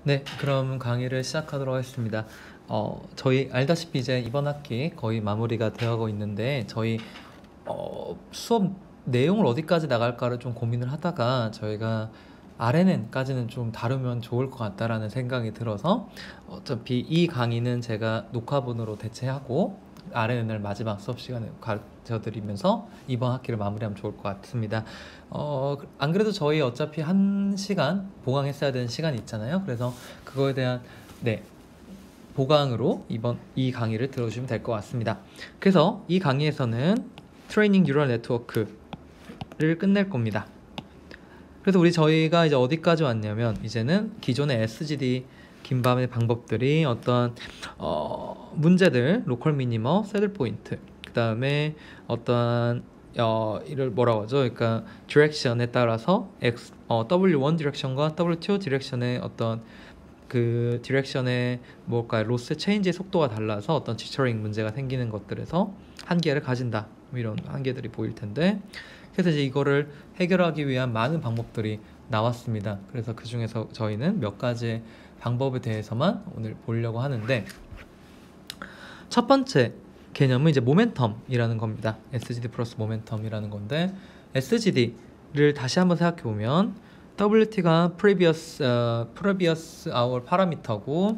네, 그럼 강의를 시작하도록 하겠습니다. 저희 알다시피 이제 이번 학기 거의 마무리가 되어가고 있는데 저희 수업 내용을 어디까지 나갈까를 좀 고민을 하다가 저희가 RNN까지는 좀 다루면 좋을 것 같다라는 생각이 들어서 어차피 이 강의는 제가 녹화본으로 대체하고 RNN을 마지막 수업 시간에 가르쳐드리면서 이번 학기를 마무리하면 좋을 것 같습니다. 안 그래도 저희 어차피 1시간 보강했어야 되는 시간이 있잖아요. 그래서 그거에 대한 네, 보강으로 이 강의를 들어주시면 될 것 같습니다. 그래서 이 강의에서는 트레이닝 뉴럴 네트워크를 끝낼 겁니다. 그래서 저희가 이제 어디까지 왔냐면 이제는 기존의 SGD 긴밤의 방법들이 어떤 문제들, 로컬 미니머, 새들 포인트, 그 다음에 어떤 이를 뭐라고 하죠? 그러니까 디렉션에 따라서 W1 디렉션과 W2 디렉션의 어떤 그 디렉션의 로스 체인지의 속도가 달라서 어떤 지처링 문제가 생기는 것들에서 한계를 가진다, 이런 한계들이 보일 텐데, 그래서 이제 이거를 해결하기 위한 많은 방법들이 나왔습니다. 그래서 그 중에서 저희는 몇 가지 방법에 대해서만 오늘 보려고 하는데, 첫 번째 개념은 이제 모멘텀이라는 겁니다. SGD 플러스 모멘텀이라는 건데, SGD를 다시 한번 생각해 보면 WT가 previous hour 파라미터고,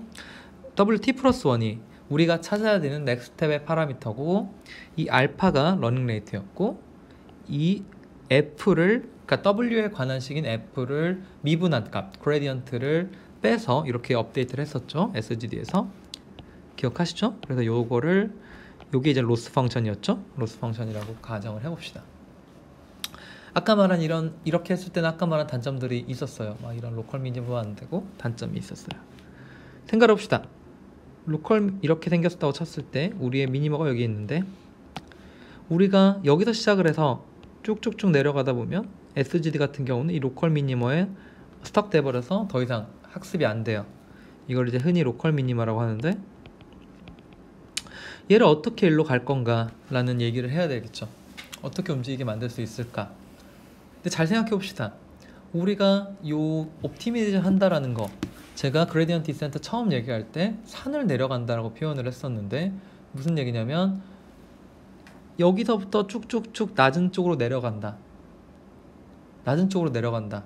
WT 플러스 1이 우리가 찾아야 되는 넥스트 스텝의 파라미터고, 이 알파가 러닝 레이트였고, 이 F를, 그러니까 W에 관한 식인 F를 미분한 값, 그레디언트를 빼서 이렇게 업데이트를 했었죠. SGD에서. 기억하시죠? 그래서 요게 이제 로스 펑션이었죠. 로스 펑션이라고 가정을 해봅시다. 아까 말한 이렇게 했을 때는 아까 말한 단점들이 있었어요. 막 이런 로컬 미니멈 안 되고 단점이 있었어요. 생각해봅시다. 로컬 이렇게 생겼다고 쳤을 때 우리의 미니머가 여기 있는데, 우리가 여기서 시작을 해서 쭉쭉쭉 내려가다 보면 SGD 같은 경우는 이 로컬 미니머에 스톡 돼버려서 더 이상 학습이 안 돼요. 이걸 이제 흔히 로컬 미니머라고 하는데, 얘를 어떻게 일로 갈 건가 라는 얘기를 해야 되겠죠. 어떻게 움직이게 만들 수 있을까. 근데 잘 생각해 봅시다. 우리가 요 옵티미제이션 한다라는 거, 제가 그레디언트 디센트 처음 얘기할 때 산을 내려간다라고 표현을 했었는데, 무슨 얘기냐면 여기서부터 쭉쭉쭉 낮은 쪽으로 내려간다. 낮은 쪽으로 내려간다.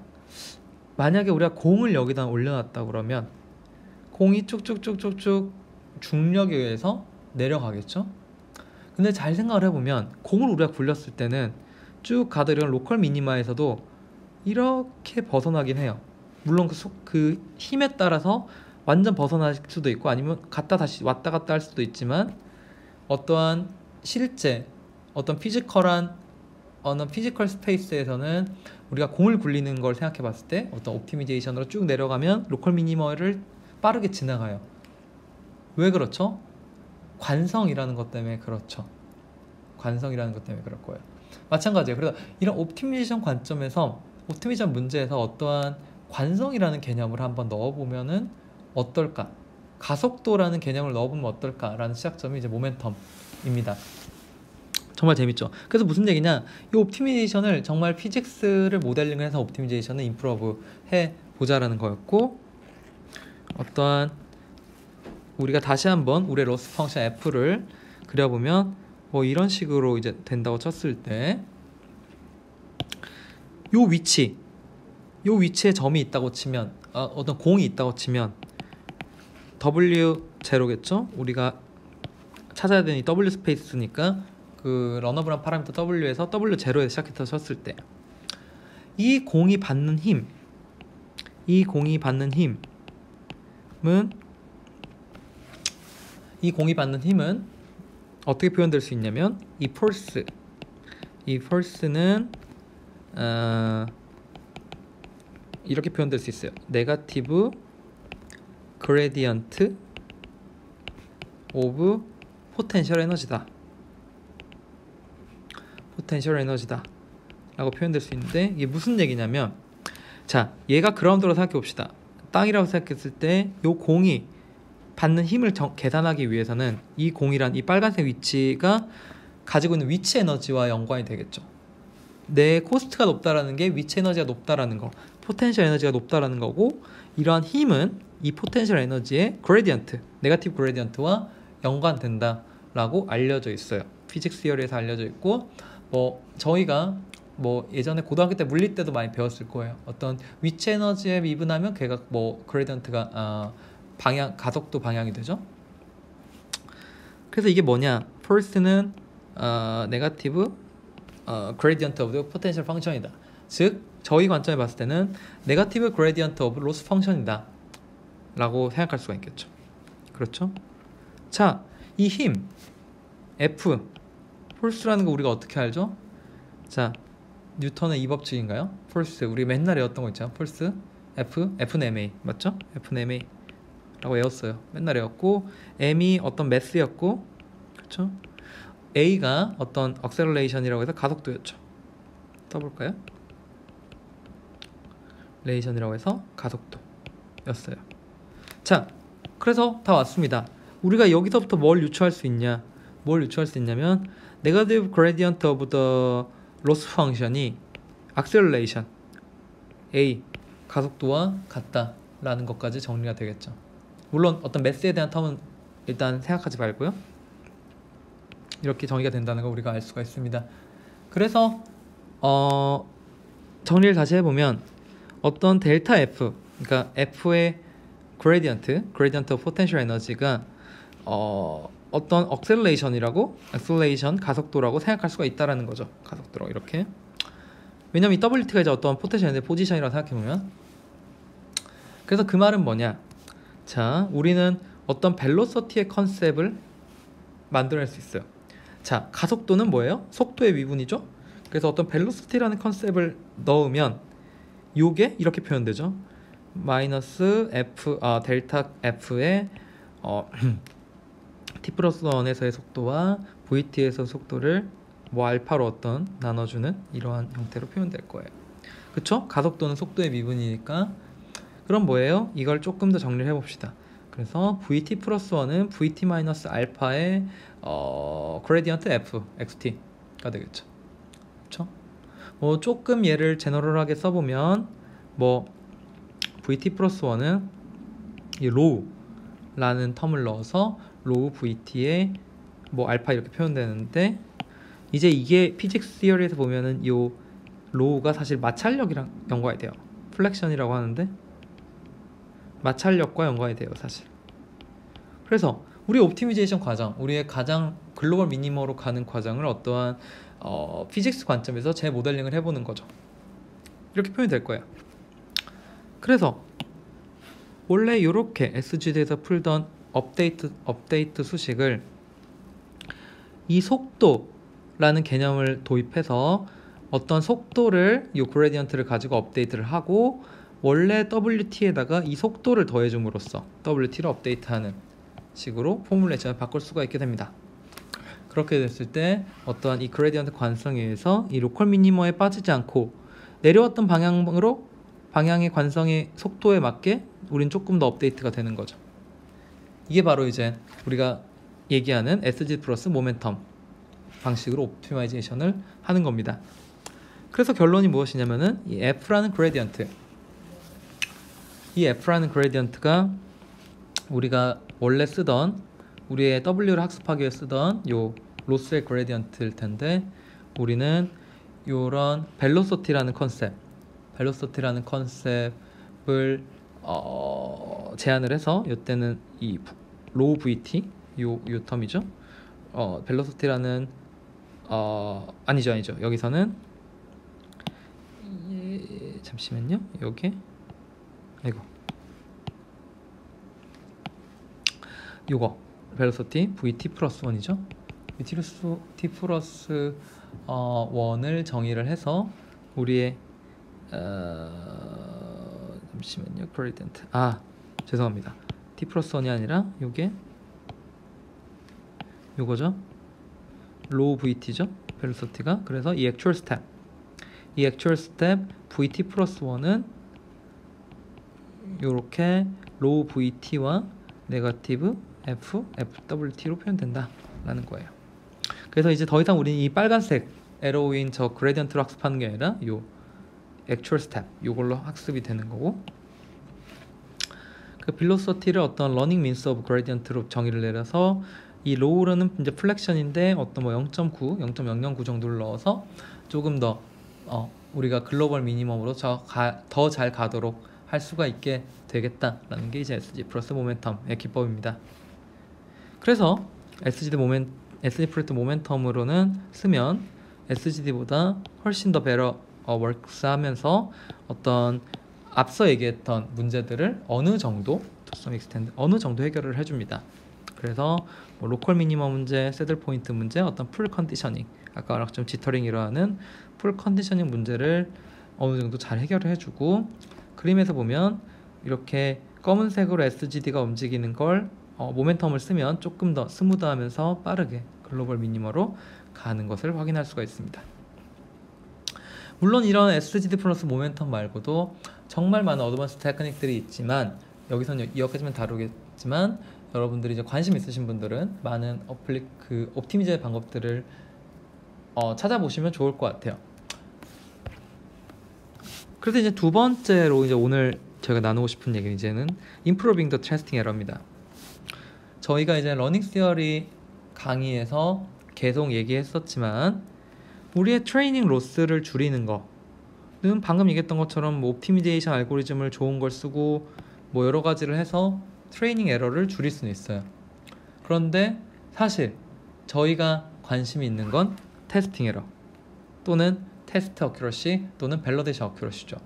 만약에 우리가 공을 여기다 올려놨다 그러면 공이 쭉쭉쭉쭉쭉 중력에 의해서 내려가겠죠. 근데 잘 생각을 해보면 공을 우리가 굴렸을 때는 쭉 가도 로컬 미니마에서도 이렇게 벗어나긴 해요. 물론 그 힘에 따라서 완전 벗어날 수도 있고, 아니면 갔다 다시 왔다 갔다 할 수도 있지만, 어떠한 실제 어떤 피지컬 스페이스에서는 우리가 공을 굴리는 걸 생각해 봤을 때 어떤 옵티미제이션으로 쭉 내려가면 로컬 미니머를 빠르게 지나가요. 왜 그렇죠? 관성이라는 것 때문에 그렇죠. 관성이라는 것 때문에 그럴 거예요. 마찬가지예요. 그래서 이런 옵티미제이션 관점에서, 옵티미제이션 문제에서 어떠한 관성이라는 개념을 한번 넣어보면은 어떨까? 가속도라는 개념을 넣어보면 어떨까라는 시작점이 이제 모멘텀입니다. 정말 재밌죠. 그래서 무슨 얘기냐, 이 옵티미제이션을 정말 피직스를 모델링해서 옵티미제이션을 임프로브 해보자라는 거였고, 어떠한 우리가 다시 한번 우리의 로스 펑션 F를 그려보면 이런 식으로 이제 된다고 쳤을 때, 요 위치에 점이 있다고 치면, 어떤 공이 있다고 치면 W0겠죠? 우리가 찾아야 되는 이 W 스페이스니까 그 러너블한 파라미터 W에서 W0에 시작해서 쳤을 때, 이 공이 받는 힘은 어떻게 표현될 수 있냐면, 이 폴스는 이렇게 표현될 수 있어요. 네거티브 그레디언트 오브 포텐셜 에너지다 라고 표현될 수 있는데, 이게 무슨 얘기냐면, 자, 얘가 그라운드로 생각해 봅시다. 땅이라고 생각했을 때 요 공이 받는 힘을 계산하기 위해서는 이 공이란 이 빨간색 위치가 가지고 있는 위치 에너지와 연관이 되겠죠. 내 코스트가 높다라는 게 위치 에너지가 높다라는 거, 포텐셜 에너지가 높다라는 거고, 이러한 힘은 이 포텐셜 에너지의 그레디언트, 네거티브 그레디언트와 연관된다라고 알려져 있어요. 피직스 시어리에서 알려져 있고, 뭐 저희가 뭐 예전에 고등학교 때 물리 때도 많이 배웠을 거예요. 어떤 위치 에너지에 미분하면 걔가 뭐 그레디언트가 방향, 가속도 방향이 되죠. 그래서 이게 뭐냐? first는 네거티브 그레디언트 오브 포텐셜 펑션이다. 즉 저희 관점에 봤을 때는 네거티브 그레디언트 오브 로스 펑션이다 라고 생각할 수가 있겠죠. 그렇죠? 자, 이 힘 F 폴스라는 거 우리가 어떻게 알죠? 자, 뉴턴의 2법칙인가요? 폴스, 우리 맨날 외웠던 거 있죠. 폴스 F는 ma 맞죠? F는 ma 라고 외웠어요. 맨날 외웠고, m이 어떤 매스였고, 그렇죠? a가 어떤 액셀레이션이라고 해서 가속도였죠. 써볼까요? 레이션이라고 해서 가속도였어요. 자, 그래서 다 왔습니다. 우리가 여기서부터 뭘 유추할 수 있냐? 뭘 유추할 수 있냐면 negative gradient of the loss function이 acceleration a 가속도와 같다라는 것까지 정리가 되겠죠. 물론 어떤 매스에 대한 텀은 일단 생각하지 말고요. 이렇게 정의가 된다는 걸 우리가 알 수가 있습니다. 그래서 정리를 다시 해보면 어떤 델타 F, 그러니까 F의 gradient of potential energy가 어떤 acceleration 가속도라고 생각할 수가 있다라는 거죠. 가속도로 이렇게. 왜냐면 이 WT가 이제 어떤 potential energy 포지션이라고 생각해보면, 그래서 그 말은 뭐냐? 자, 우리는 어떤 velocity의 컨셉을 만들어낼 수 있어요. 자, 가속도는 뭐예요? 속도의 미분이죠. 그래서 어떤 velocity라는 컨셉을 넣으면 요게 이렇게 표현되죠. 마이너스 F, 델타 F의 t 플러스 1에서의 속도와 vt에서 속도를 뭐 알파로 어떤 나눠주는 이러한 형태로 표현될 거예요. 그쵸? 가속도는 속도의 미분이니까. 그럼 뭐예요? 이걸 조금 더 정리를 해봅시다. 그래서 vt 플러스 1은 vt 마이너스 알파의 그레디언트 f xt가 되겠죠. 그쵸? 뭐 조금 얘를 제너럴하게 써보면 뭐 vt 플러스 1은 이 로우라는 텀을 넣어서 로우 vt의 뭐 알파 이렇게 표현되는데, 이제 이게 피직스 시어리에서 보면은 요 로우가 사실 마찰력이랑 연관이 돼요. 플렉션이라고 하는데 마찰력과 연관이 돼요, 사실. 그래서 우리 옵티미제이션 과정, 우리의 가장 글로벌 미니머로 가는 과정을 어떠한 피직스 관점에서 재모델링을 해보는 거죠. 이렇게 표현이 될 거예요. 그래서 원래 이렇게 SGD에서 풀던 업데이트 수식을 이 속도라는 개념을 도입해서 어떤 속도를 이 그레디언트를 가지고 업데이트를 하고, 원래 WT에다가 이 속도를 더해줌으로써 WT를 업데이트하는 식으로 포뮬레이션을 바꿀 수가 있게 됩니다. 그렇게 됐을 때 어떠한 이 그레디언트 관성에 의해서 이 로컬 미니머에 빠지지 않고 내려왔던 방향의 관성의 속도에 맞게 우린 조금 더 업데이트가 되는 거죠. 이게 바로 이제 우리가 얘기하는 SG 플러스 모멘텀 방식으로 옵티마이제이션을 하는 겁니다. 그래서 결론이 무엇이냐면은 이 F라는 그레디언트, 이 F라는 그레디언트가 우리가 원래 쓰던, 우리의 W를 학습하기 위해 쓰던 요 로스의 그레디언트일 텐데, 우리는 요런 벨로시티라는 컨셉을 제안을 해서 요때는 이 로우 VT 요 텀이죠. 벨로시티라는 아니죠. 여기서는 잠시만요. 요게 요거 벨로시티 VT 플러스 1이죠. VT 플러스 1을 정의를 해서 우리의 잠시만요. 그레디언트 죄송합니다. T 플러스 1이 아니라 요게 요거죠. 로우 VT죠. 벨로시티가. 그래서 이 액츄얼 스텝 VT 플러스 1은 요렇게 로우 VT와 네거티브 FWT로 표현된다 라는 거예요. 그래서 이제 더 이상 우리는 이 빨간색 에로우인 저 그레디언트로 학습하는 게 아니라 요 액츄얼 스텝 요걸로 학습이 되는 거고, 그 velocity를 어떤 running means of gradient로 정의를 내려서 이 low는 이제 플렉션인데 어떤 뭐 0.9, 0.009 정도를 넣어서 조금 더 우리가 글로벌 미니멈으로 더 잘 가도록 할 수가 있게 되겠다라는 게 이제 SG 플러스 모멘텀의 기법입니다. 그래서 SG 프로젝트 모멘텀으로는 쓰면 SGD보다 훨씬 더 better works 하면서 어떤 앞서 얘기했던 문제들을 어느 정도 to some extent 어느 정도 해결을 해줍니다. 그래서 뭐 로컬 미니멈 문제, 새들 포인트 문제, 어떤 풀 컨디셔닝, 아까 좀 지터링이라 하는 풀 컨디셔닝 문제를 어느 정도 잘 해결을 해주고, 그림에서 보면 이렇게 검은색으로 SGD가 움직이는 걸 모멘텀을 쓰면 조금 더 스무드하면서 빠르게 글로벌 미니멈으로 가는 것을 확인할 수가 있습니다. 물론 이런 SGD 플러스 모멘텀 말고도 정말 많은 어드밴스 테크닉들이 있지만 여기서는 여기까지만 다루겠지만 여러분들이 이제 관심 있으신 분들은 많은 옵티미제 방법들을 찾아보시면 좋을 것 같아요. 그래서 이제 두 번째로 이제 오늘 제가 나누고 싶은 얘기는 이제는 Improving the Testing Error입니다. 저희가 이제 러닝 시어리 강의에서 계속 얘기했었지만 우리의 트레이닝 로스를 줄이는 거는 방금 얘기했던 것처럼 뭐 옵티미제이션 알고리즘을 좋은 걸 쓰고 뭐 여러 가지를 해서 트레이닝 에러를 줄일 수는 있어요. 그런데 사실 저희가 관심이 있는 건 테스팅 에러 또는 테스트 어큐러시 또는 밸러데이션 어큐러시죠.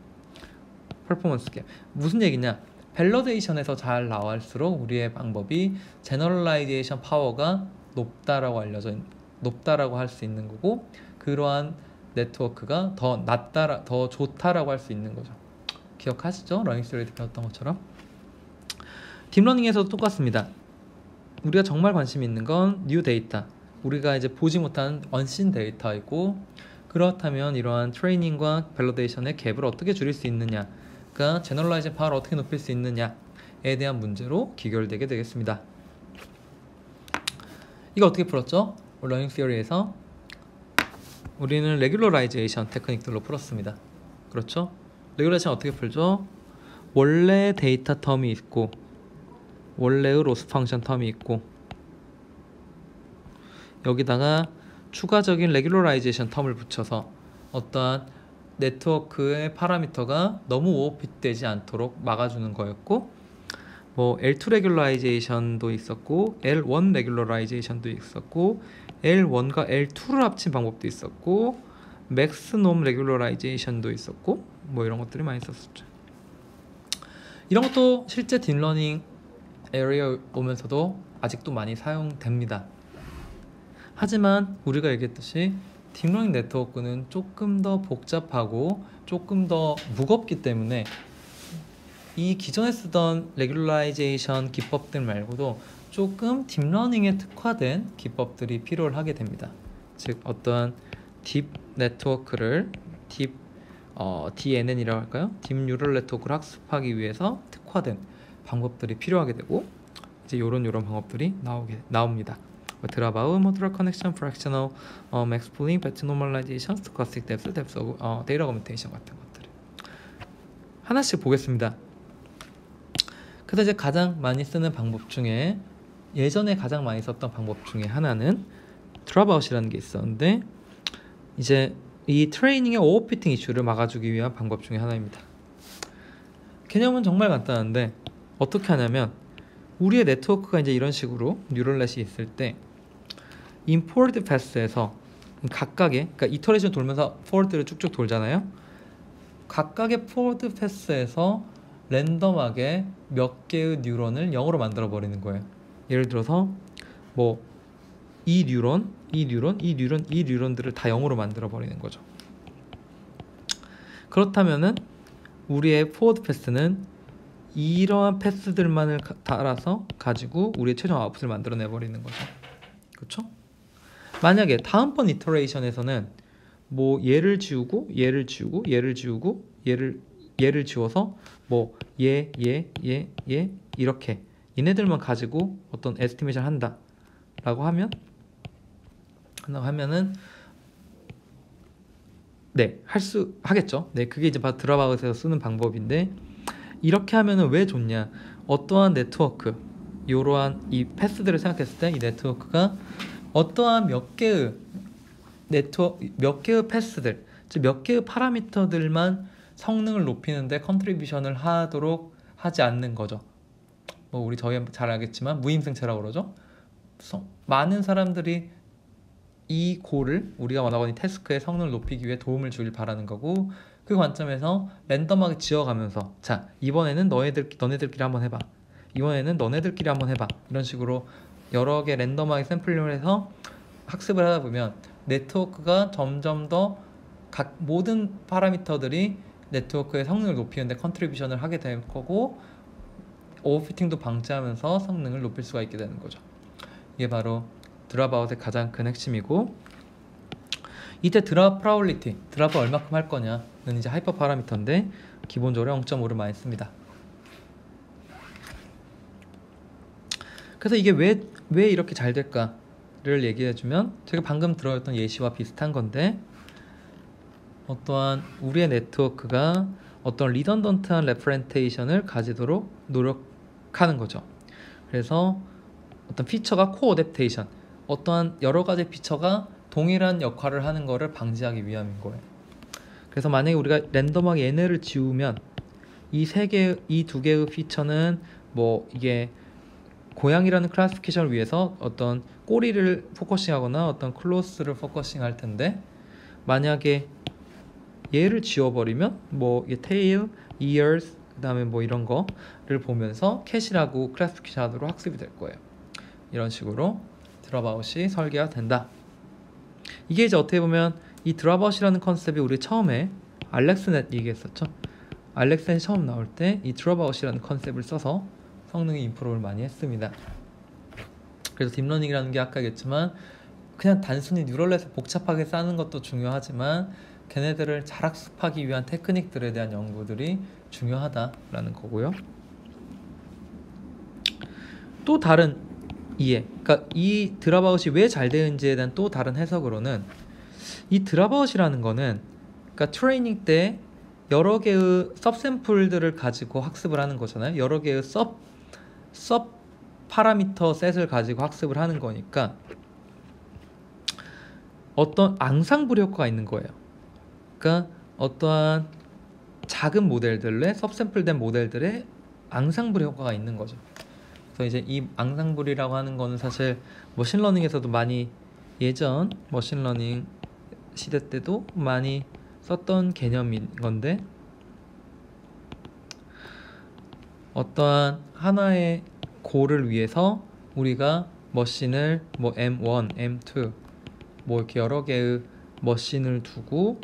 퍼포먼스 갭. 무슨 얘기냐? 밸러데이션에서 잘 나올수록 우리의 방법이 제너럴라이제이션 파워가 높다라고 할 수 있는 거고, 그러한 네트워크가 더 좋다라고 할 수 있는 거죠. 기억하시죠? 러닝 스토리에 배웠던 것처럼. 딥러닝에서도 똑같습니다. 우리가 정말 관심 있는 건 뉴 데이터, 우리가 이제 보지 못한 언신 데이터이고, 그렇다면 이러한 트레이닝과 밸리데이션의 갭을 어떻게 줄일 수 있느냐, 그러니까 제너럴라이즈 파워를 어떻게 높일 수 있느냐에 대한 문제로 귀결되게 되겠습니다. 이거 어떻게 풀었죠? 러닝 시어리에서 우리는 레귤러라이제이션 테크닉들로 풀었습니다. 그렇죠? 레귤러라이제이션 어떻게 풀죠? 원래 데이터 텀이 있고 원래의 로스 펑션 텀이 있고 여기다가 추가적인 레귤러라이제이션 텀을 붙여서 어떠한 네트워크의 파라미터가 너무 오버핏되지 않도록 막아주는 거였고, 뭐 L2 레귤러라이제이션도 있었고 L1 레귤러라이제이션도 있었고 L1과 L2를 합친 방법도 있었고 맥스놈 레귤러라이제이션도 있었고 뭐 이런 것들이 많이 있었죠. 이런 것도 실제 딥러닝 에리어에 오면서도 아직도 많이 사용됩니다. 하지만 우리가 얘기했듯이 딥러닝 네트워크는 조금 더 복잡하고 조금 더 무겁기 때문에 이 기존에 쓰던 레귤라이제이션 기법들 말고도 조금 딥러닝에 특화된 기법들이 필요를 하게 됩니다. 즉 어떠한 딥 네트워크를 DNN이라고 할까요? 딥 뉴럴 네트워크를 학습하기 위해서 특화된 방법들이 필요하게 되고, 이제 요런 방법들이 나옵니다. 드랍아웃, 모듈 커넥션, 프랙셔널, 맥스 풀링, 배치 노멀라이제이션, 스토카스틱 뎁스, 데이터 어그멘테이션 같은 것들 하나씩 보겠습니다. 그래서 이제 가장 많이 쓰는 방법 중에 예전에 가장 많이 썼던 방법 중에 하나는 드랍아웃이라는 게 있었는데, 이제 이 트레이닝의 오버피팅 이슈를 막아주기 위한 방법 중에 하나입니다. 개념은 정말 간단한데 어떻게 하냐면, 우리의 네트워크가 이제 이런 식으로 뉴럴넷이 있을 때 인포워드 패스에서 각각의, 그러니까 이터레이션 돌면서 포워드를 쭉쭉 돌잖아요. 각각의 포워드 패스에서 랜덤하게 몇 개의 뉴런을 0으로 만들어 버리는 거예요. 예를 들어서 뭐 이 뉴런들을 다 0으로 만들어 버리는 거죠. 그렇다면은 우리의 포워드 패스는 이러한 패스들만을 따라서 가지고 우리의 최종 아웃풋을 만들어내 버리는 거죠. 그렇죠? 만약에 다음번 이터레이션에서는 뭐 얘를 지우고 얘를 지워서 뭐 얘 이렇게 얘네들만 가지고 어떤 에스티메이션 한다라고 하면은 네, 하겠죠. 네, 그게 이제 바로 드랍아웃에서 쓰는 방법인데, 이렇게 하면은 왜 좋냐? 어떠한 네트워크, 이러한 이 패스들을 생각했을 때 이 네트워크가 어떠한 몇 개의 몇 개의 패스들, 즉 몇 개의 파라미터들만 성능을 높이는데 컨트리뷰션을 하도록 하지 않는 거죠. 뭐 우리 저희 잘 알겠지만 무임승차라고 그러죠. 많은 사람들이 이 고를 우리가 원하고 있는 태스크의 성능을 높이기 위해 도움을 주길 바라는 거고, 그 관점에서 랜덤하게 지어가면서 자 이번에는 너네들끼리 한번 해봐, 이번에는 너네들끼리 한번 해봐, 이런 식으로 여러 개 랜덤하게 샘플링을 해서 학습을 하다 보면 네트워크가 점점 더 각 모든 파라미터들이 네트워크의 성능을 높이는데 컨트리뷰션을 하게 될 거고, 오버피팅도 방지하면서 성능을 높일 수가 있게 되는 거죠. 이게 바로 드랍아웃의 가장 큰 핵심이고, 이때 드랍 프라울리티, 드랍을 얼마큼 할 거냐는 이제 하이퍼 파라미터인데 기본적으로 0.5를 많이 씁니다. 그래서 이게 왜 이렇게 잘 될까를 얘기해주면, 제가 방금 들어왔던 예시와 비슷한 건데, 어떠한 우리의 네트워크가 어떤 리던던트한 레프렌테이션을 가지도록 노력하는 거죠. 그래서 어떤 피처가 코어댑테이션, 어떠한 여러 가지 피처가 동일한 역할을 하는 것을 방지하기 위함인 거예요. 그래서 만약에 우리가 랜덤하게 얘네를 지우면 이 두 개의 피처는 뭐 이게 고양이라는 클래시피케이션을 위해서 어떤 꼬리를 포커싱하거나 어떤 클로스를 포커싱할 텐데, 만약에 얘를 지워버리면 뭐 테일, ears, 그 다음에 뭐 이런 거를 보면서 캣이라고 클래시피케이션 하도록 학습이 될 거예요. 이런 식으로 드랍아웃이 설계가 된다. 이게 이제 어떻게 보면 이 드랍아웃이라는 컨셉이 우리 처음에 알렉스넷 얘기했었죠. 알렉스넷이 처음 나올 때 이 드랍아웃이라는 컨셉을 써서 성능의 임프로를 많이 했습니다. 그래서 딥러닝이라는 게 아까 얘기했지만 그냥 단순히 뉴럴넷을 복잡하게 쌓는 것도 중요하지만 걔네들을 잘 학습하기 위한 테크닉들에 대한 연구들이 중요하다라는 거고요. 또 다른 이해, 그러니까 이 드랍아웃이 왜 잘 되는지에 대한 또 다른 해석으로는, 이 드랍아웃이라는 거는 그러니까 트레이닝 때 여러 개의 섭샘플들을 가지고 학습을 하는 거잖아요. 여러 개의 섭 파라미터 셋을 가지고 학습을 하는 거니까 어떤 앙상블 효과가 있는 거예요. 그러니까 어떠한 작은 모델들의 섭샘플된 모델들의 앙상블 효과가 있는 거죠. 그래서 이제 이 앙상블이라고 하는 거는 사실 머신러닝에서도 많이, 예전 머신러닝 시대 때도 많이 썼던 개념인 건데, 어떠한 하나의 골을 위해서 우리가 머신을 뭐 M1, M2 뭐 이렇게 여러 개의 머신을 두고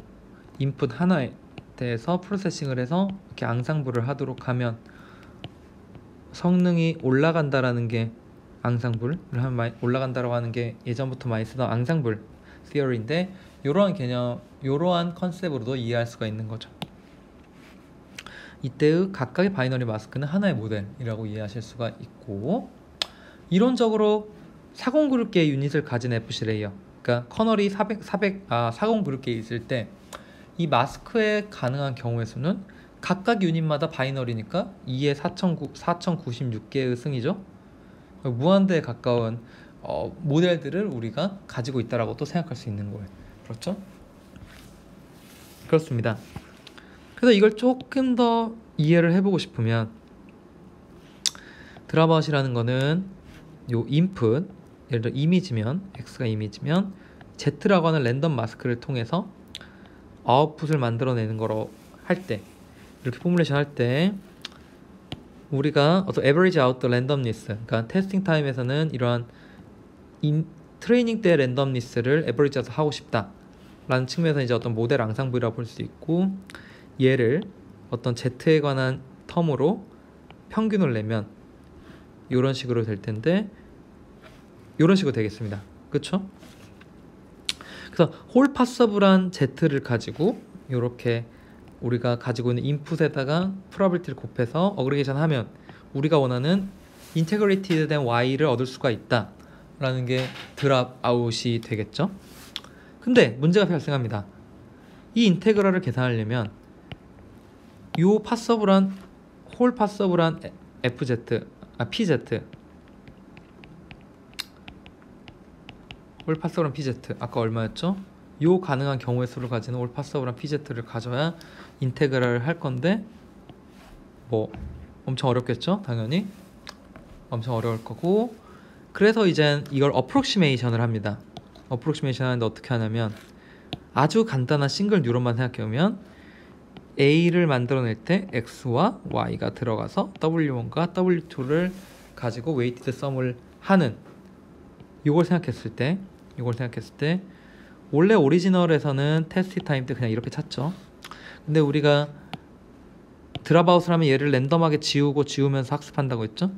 인풋 하나에 대해서 프로세싱을 해서 이렇게 앙상블을 하도록 하면 성능이 올라간다라는 게, 앙상블을 하면 올라간다라고 하는 게 예전부터 많이 쓰던 앙상블 시어리인데, 이러한 개념, 이러한 컨셉으로도 이해할 수가 있는 거죠. 이때의 각각의 바이너리 마스크는 하나의 모델이라고 이해하실 수가 있고, 이론적으로 40그룹 개의 유닛을 가진 FC 레이어, 그러니까 커널이 40그룹 개 있을 때 이 마스크에 가능한 경우의 수는 각각 유닛마다 바이너리니까 2의 4096개의 승이죠. 무한대에 가까운 모델들을 우리가 가지고 있다라고 또 생각할 수 있는 거예요. 그렇죠? 그렇습니다. 그래서 이걸 조금 더 이해를 해보고 싶으면, 드랍아웃이라는 거는 요 인풋, 예를 들어 이미지면, X가 이미지면 Z라고 하는 랜덤 마스크를 통해서 아웃풋을 만들어내는 거로 할 때, 이렇게 포뮬레이션 할 때 우리가 어떤 average out the randomness, 그러니까 테스팅 타임에서는 이러한 트레이닝 때 랜덤니스를 에버리지해서 하고 싶다 라는 측면에서 이제 어떤 모델 앙상블이라고 볼 수 있고, 얘를 어떤 Z에 관한 텀으로 평균을 내면 이런 식으로 될 텐데, 이런 식으로 되겠습니다. 그쵸? 그래서 홀 파서블한 Z를 가지고 이렇게 우리가 가지고 있는 인풋에다가 프로버빌티를 곱해서 어그리게이션 하면 우리가 원하는 인테그리티 된 Y를 얻을 수가 있다 라는 게 드랍 아웃이 되겠죠. 근데 문제가 발생합니다. 이 인테그럴을 계산하려면 이 파서블한 홀 파서블한 FZ, PZ, 홀 파서블한 PZ 아까 얼마였죠? 요 가능한 경우의 수를 가지는 홀 파서블한 PZ를 가져야 인테그랄을 할 건데 뭐 엄청 어렵겠죠? 당연히 엄청 어려울 거고, 그래서 이젠 이걸 어프록시메이션을 합니다. 어프록시메이션 하는데 어떻게 하냐면 아주 간단한 싱글 뉴런만 생각해보면 A를 만들어낼 때 X와 Y가 들어가서 W1과 W2를 가지고 웨이티드 썸을 하는 이걸 생각했을 때 원래 오리지널에서는 테스트 타임 때 그냥 이렇게 찾죠. 근데 우리가 드랍아웃을 하면 얘를 랜덤하게 지우면서 학습한다고 했죠.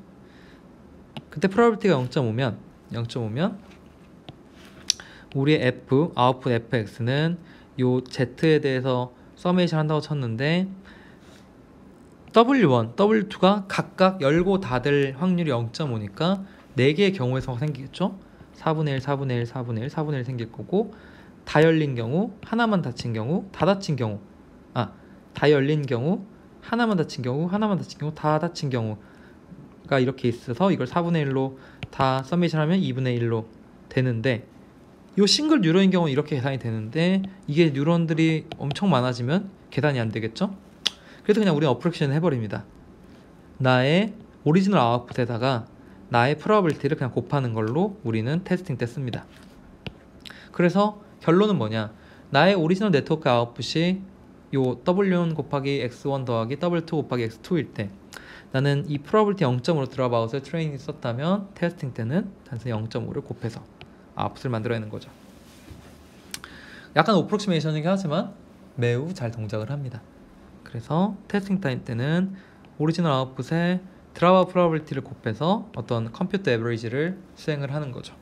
그때 프로바빌티가 0.5면 우리의 F, 아웃풋 fx는 요 z에 대해서 서메이션 한다고 쳤는데 W1, W2가 각각 열고 닫을 확률이 0.5니까 4개의 경우의 수가 생기겠죠. 4분의 1, 4분의 1, 4분의 1, 4분의 1 생길 거고, 다 열린 경우, 하나만 닫힌 경우, 다 닫힌 경우, 다 열린 경우, 하나만 닫힌 경우, 하나만 닫힌 경우, 다 닫힌 경우가 이렇게 있어서 이걸 4분의 1로 다 서메이션 하면 2분의 1로 되는데, 이 싱글 뉴런인 경우는 이렇게 계산이 되는데 이게 뉴런들이 엄청 많아지면 계산이 안 되겠죠? 그래서 그냥 우리는 어프렉션을 해버립니다. 나의 오리지널 아웃풋에다가 나의 프로바빌티를 그냥 곱하는 걸로 우리는 테스팅 때 씁니다. 그래서 결론은 뭐냐? 나의 오리지널 네트워크 아웃풋이 요 W1 곱하기 X1 더하기 W2 곱하기 X2일 때 나는 이 프로바빌티 0.5로 드랍아웃을 트레이닝 썼다면 테스팅 때는 단순히 0.5를 곱해서 아웃풋을 만들어내는 거죠. 약간 어프록시메이션이긴 하지만 매우 잘 동작을 합니다. 그래서 테스팅 타임 때는 오리지널 아웃풋에 드랍아웃 프로바빌티를 곱해서 어떤 컴퓨터 에버리지를 수행을 하는 거죠.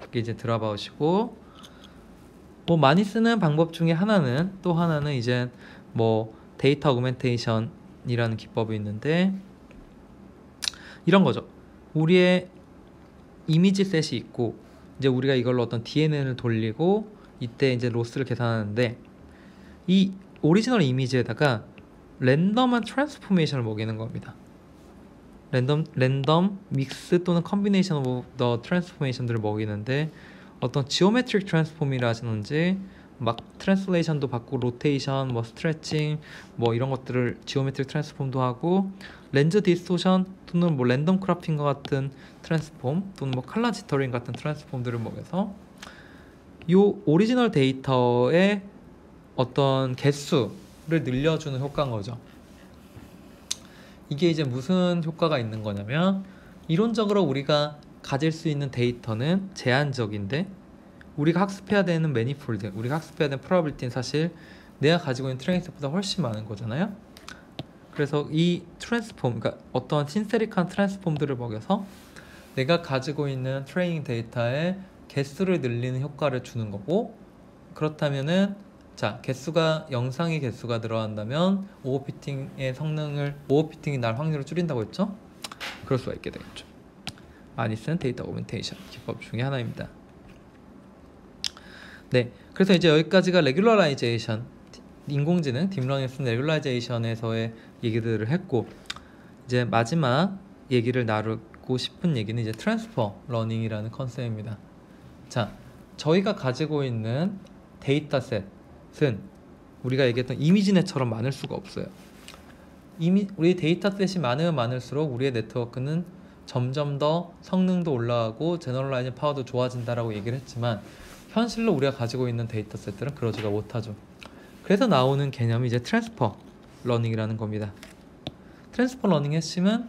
그게 이제 드랍아웃이고, 뭐 많이 쓰는 방법 중에 또 하나는 이제 뭐 데이터 어그멘테이션이라는 기법이 있는데 이런 거죠. 우리의 이미지 셋이 있고 이제 우리가 이걸로 어떤 DNN을 돌리고 이때 이제 로스를 계산하는데 이 오리지널 이미지에다가 랜덤한 트랜스포메이션을 먹이는 겁니다. 랜덤 믹스 또는 컨비네이션 오브 더 트랜스포메이션들을 먹이는데 어떤 지오메트릭 트랜스폼이라든지 막 트랜슬레이션도 받고 로테이션, 뭐 스트레칭, 뭐 이런 것들을 지오메트릭 트랜스폼도 하고 렌즈 디스토션 또는 뭐 랜덤 크로핑과 같은 트랜스폼 또는 뭐 컬러 지터링 같은 트랜스폼들을 먹여서 요 오리지널 데이터의 어떤 개수를 늘려주는 효과인 거죠. 이게 이제 무슨 효과가 있는 거냐면 이론적으로 우리가 가질 수 있는 데이터는 제한적인데 우리가 학습해야 되는 매니폴드, 우리가 학습해야 되는 프로바빌티는 사실 내가 가지고 있는 트레이닝 셋보다 훨씬 많은 거잖아요. 그래서 이 트랜스폼, 그러니까 어떤 신세릭한 트랜스폼들을 먹여서 내가 가지고 있는 트레이닝 데이터의 개수를 늘리는 효과를 주는 거고, 그렇다면은 자, 영상의 개수가 들어간다면 오버피팅이 날 확률을 줄인다고 했죠? 그럴 수가 있게 되겠죠. 많이 쓰는 데이터 어그멘테이션 기법 중에 하나입니다. 네, 그래서 이제 여기까지가 레귤러라이제이션, 인공지능 딥러닝에 쓰는 레귤러라이제이션에서의 얘기들을 했고, 이제 마지막 얘기를 나누고 싶은 얘기는 이제 트랜스퍼 러닝이라는 컨셉입니다. 자, 저희가 가지고 있는 데이터셋은 우리가 얘기했던 이미지넷처럼 많을 수가 없어요. 우리 데이터셋이 많으면 많을수록 우리의 네트워크는 점점 더 성능도 올라가고 제너럴라이징 파워도 좋아진다라고 얘기를 했지만 현실로 우리가 가지고 있는 데이터셋들은 그러지가 못하죠. 그래서 나오는 개념이 이제 트랜스퍼 러닝이라는 겁니다. 트랜스퍼 러닝 핵심은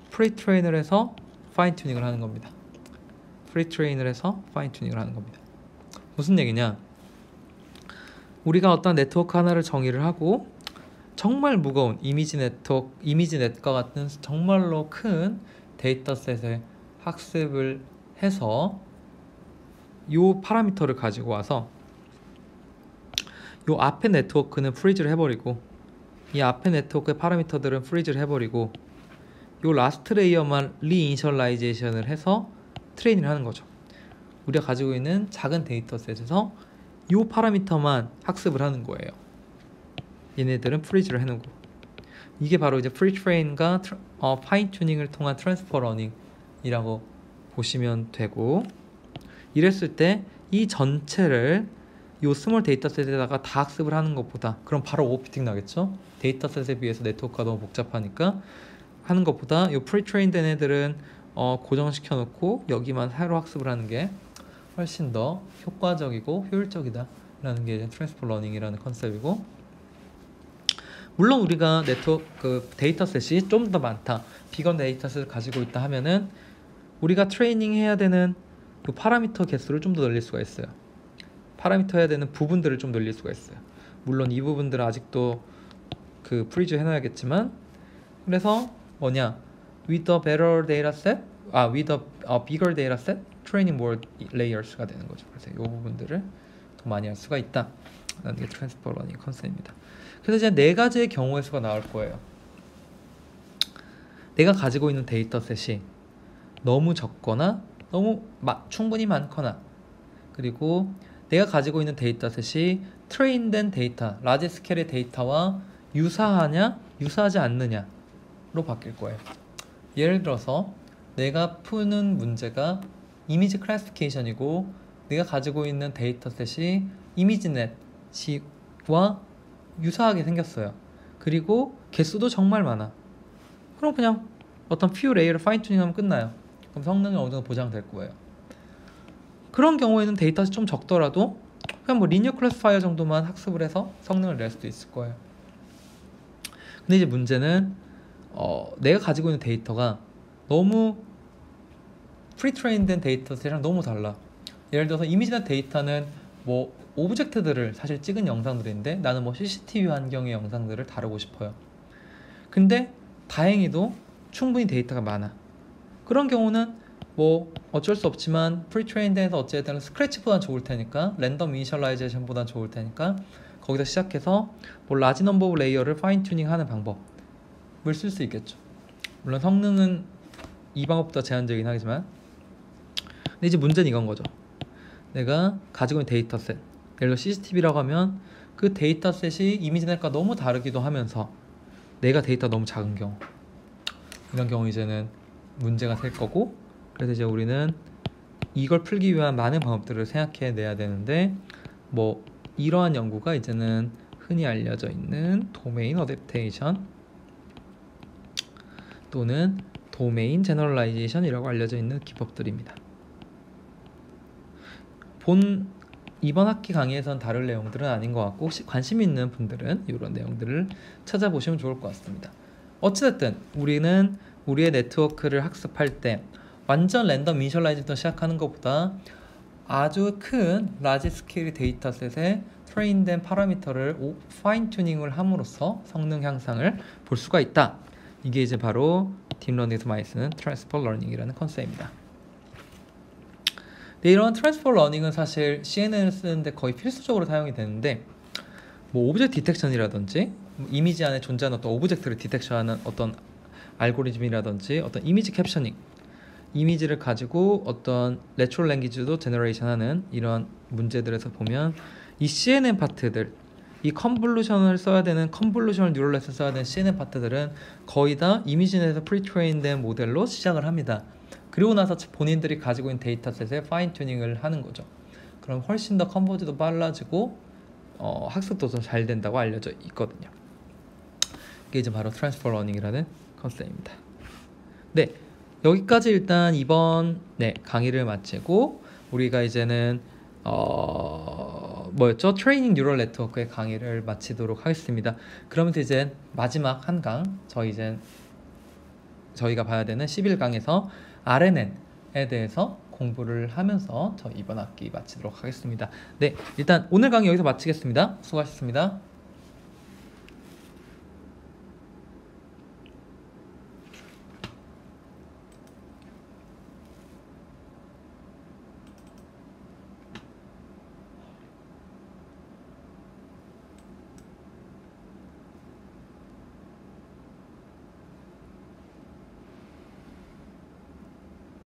프리트레인을 해서 파인 튜닝을 하는 겁니다. 프리트레인을 해서 파인 튜닝을 하는 겁니다. 무슨 얘기냐? 우리가 어떤 네트워크 하나를 정의를 하고 정말 무거운 이미지넷과 같은 정말로 큰 데이터셋의 학습을 해서 요 파라미터를 가지고 와서 요 앞에 네트워크는 프리즈를 해버리고 이 앞에 네트워크의 파라미터들은 프리즈를 해버리고 요 라스트 레이어만 리이니셜라이제이션을 해서 트레이닝을 하는 거죠. 우리가 가지고 있는 작은 데이터셋에서 요 파라미터만 학습을 하는 거예요. 얘네들은 프리즈를 해놓고 이게 바로 이제 프리트레인과 파인 튜닝을 통한 트랜스퍼 러닝이라고 보시면 되고, 이랬을 때 이 전체를 요 스몰 데이터셋에다가 다 학습을 하는 것보다, 그럼 바로 오버피팅 나겠죠? 데이터셋에 비해서 네트워크가 너무 복잡하니까 하는 것보다 요 프리트레인 된 애들은 고정시켜 놓고 여기만 새로 학습을 하는 게 훨씬 더 효과적이고 효율적이다 라는 게 이제 트랜스퍼 러닝이라는 컨셉이고, 물론 우리가 네트워크 데이터셋이 좀 더 많다, 비건 데이터셋을 가지고 있다 하면은 우리가 트레이닝 해야 되는 그 파라미터 개수를 좀 더 늘릴 수가 있어요. 파라미터 해야 되는 부분들을 좀 늘릴 수가 있어요. 물론 이 부분들은 아직도 그 프리즈 해놔야겠지만, 그래서 뭐냐, with a better data set, with a bigger data set, training more layers가 되는 거죠. 그래서 이 부분들을 더 많이 할 수가 있다 라는 게 트랜스퍼 러닝 컨셉입니다. 그래서 이제 네 가지의 경우의 수가 나올 거예요. 내가 가지고 있는 데이터셋이 너무 적거나 너무 충분히 많거나, 그리고 내가 가지고 있는 데이터셋이 트레인된 데이터, 라지 스케일의 데이터와 유사하냐, 유사하지 않느냐로 바뀔 거예요. 예를 들어서 내가 푸는 문제가 이미지 클래시피케이션이고 내가 가지고 있는 데이터셋이 이미지넷과 유사하게 생겼어요. 그리고 개수도 정말 많아. 그럼 그냥 어떤 few 레이어를 파인 튜닝하면 끝나요. 그럼 성능이 어느 정도 보장될 거예요. 그런 경우에는 데이터가 좀 적더라도 그냥 뭐 리니어 클래시파이어 정도만 학습을 해서 성능을 낼 수도 있을 거예요. 근데 이제 문제는 내가 가지고 있는 데이터가 너무 프리트레인된 데이터셋이랑 너무 달라. 예를 들어서 이미지나 데이터는 뭐 오브젝트들을 사실 찍은 영상들인데 나는 뭐 CCTV 환경의 영상들을 다루고 싶어요. 근데 다행히도 충분히 데이터가 많아. 그런 경우는 뭐 어쩔 수 없지만 프리트레인드에서 어쨌든 스크래치보단 좋을 테니까, 랜덤 이니셜라이제이션보단 좋을 테니까 거기서 시작해서 뭐 라지 넘버 오브 레이어를 파인 튜닝 하는 방법을 쓸 수 있겠죠. 물론 성능은 이 방법보다 제한적이긴 하지만, 근데 이제 문제는 이건 거죠. 내가 가지고 있는 데이터셋, 예를 들어 CCTV라고 하면 그 데이터셋이 이미지넷과 너무 다르기도 하면서 내가 데이터가 너무 작은 경우, 이런 경우 이제는 문제가 될 거고, 그래서 이제 우리는 이걸 풀기 위한 많은 방법들을 생각해 내야 되는데, 뭐 이러한 연구가 이제는 흔히 알려져 있는 도메인 어댑테이션 또는 도메인 제너럴라이제이션이라고 알려져 있는 기법들입니다. 이번 학기 강의에선 다룰 내용들은 아닌 것 같고, 혹시 관심 있는 분들은 이런 내용들을 찾아보시면 좋을 것 같습니다. 어찌됐든 우리는 우리의 네트워크를 학습할 때 완전 랜덤 이니셜라이즈부터 시작하는 것보다 아주 큰 라지 스케일 데이터셋에 트레인된 파라미터를 파인 튜닝을 함으로써 성능 향상을 볼 수가 있다. 이게 이제 바로 딥러닝에서 많이 쓰는 트랜스퍼 러닝이라는 컨셉입니다. 네, 이런 트랜스퍼 러닝은 사실 CNN을 쓰는데 거의 필수적으로 사용이 되는데, 뭐 오브젝트 디텍션이라든지 이미지 안에 존재하는 어떤 오브젝트를 디텍션하는 어떤 알고리즘이라든지 어떤 이미지 캡셔닝, 이미지를 가지고 어떤 내추럴 랭귀지도 제너레이션하는 이런 문제들에서 보면 이 CNN 파트들, 이 컨볼루션을 써야 되는 컨볼루셔널 뉴럴넷을 써야 되는 CNN 파트들은 거의 다 이미지넷에서 프리트레인된 모델로 시작을 합니다. 그리고 나서 본인들이 가지고 있는 데이터셋에 파인 튜닝을 하는 거죠. 그럼 훨씬 더 컨버지도 빨라지고 학습도 더 잘 된다고 알려져 있거든요. 이게 이제 바로 트랜스퍼 러닝이라는 컨셉입니다. 네, 여기까지 일단 이번 강의를 마치고 우리가 이제는 뭐였죠? 트레이닝 뉴럴 네트워크의 강의를 마치도록 하겠습니다. 그러면서 이제 마지막 한 강, 저희가 봐야 되는 11강에서 RNN에 대해서 공부를 하면서 이번 학기 마치도록 하겠습니다. 네, 일단 오늘 강의 여기서 마치겠습니다. 수고하셨습니다.